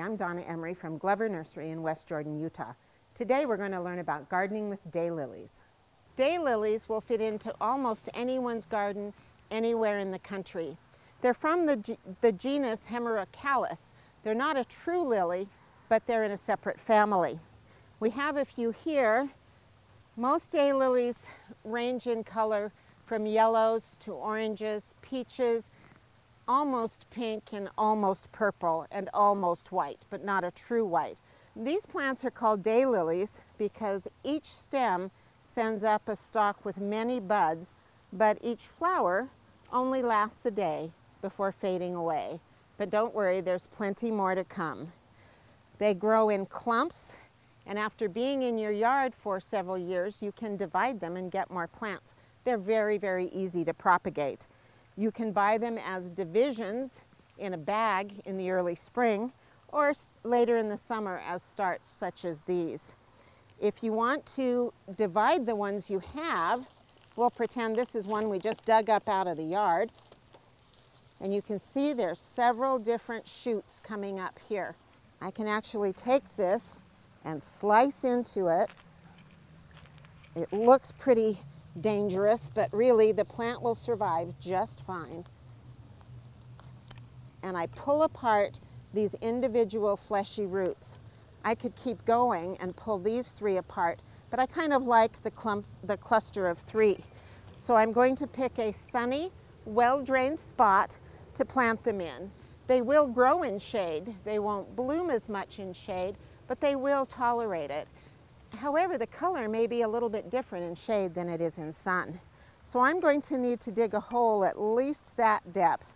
I'm Donna Emery from Glover Nursery in West Jordan, Utah. Today we're going to learn about gardening with daylilies. Daylilies will fit into almost anyone's garden anywhere in the country. They're from the genus Hemerocallis. They're not a true lily, but they're in a separate family. We have a few here. Most daylilies range in color from yellows to oranges, peaches, almost pink and almost purple and almost white, but not a true white. These plants are called daylilies because each stem sends up a stalk with many buds, but each flower only lasts a day before fading away. But don't worry, there's plenty more to come. They grow in clumps, and after being in your yard for several years, you can divide them and get more plants. They're very, very easy to propagate. You can buy them as divisions in a bag in the early spring or later in the summer as starts such as these. If you want to divide the ones you have, we'll pretend this is one we just dug up out of the yard. And you can see there's several different shoots coming up here. I can actually take this and slice into it. It looks pretty dangerous, but really the plant will survive just fine. And I pull apart these individual fleshy roots. I could keep going and pull these three apart, but I kind of like the cluster of three. So I'm going to pick a sunny, well-drained spot to plant them in. They will grow in shade. They won't bloom as much in shade, but they will tolerate it. However, the color may be a little bit different in shade than it is in sun. So I'm going to need to dig a hole at least that depth,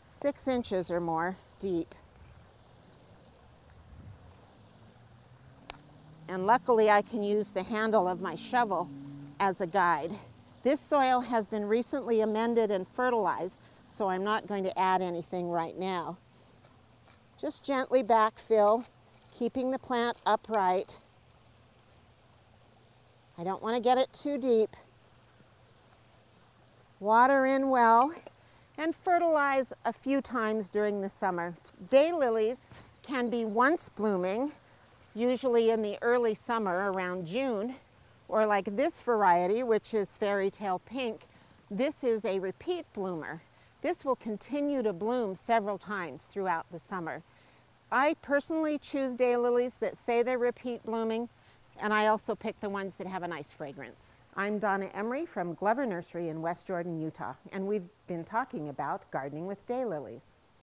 6 inches or more deep. And luckily I can use the handle of my shovel as a guide. This soil has been recently amended and fertilized, so I'm not going to add anything right now. Just gently backfill, keeping the plant upright. I don't want to get it too deep. Water in well and fertilize a few times during the summer. Daylilies can be once blooming, usually in the early summer around June, or like this variety, which is fairy tale pink. This is a repeat bloomer. This will continue to bloom several times throughout the summer. I personally choose daylilies that say they're repeat blooming, and I also pick the ones that have a nice fragrance. I'm Donna Emery from Glover Nursery in West Jordan, Utah, and we've been talking about gardening with daylilies.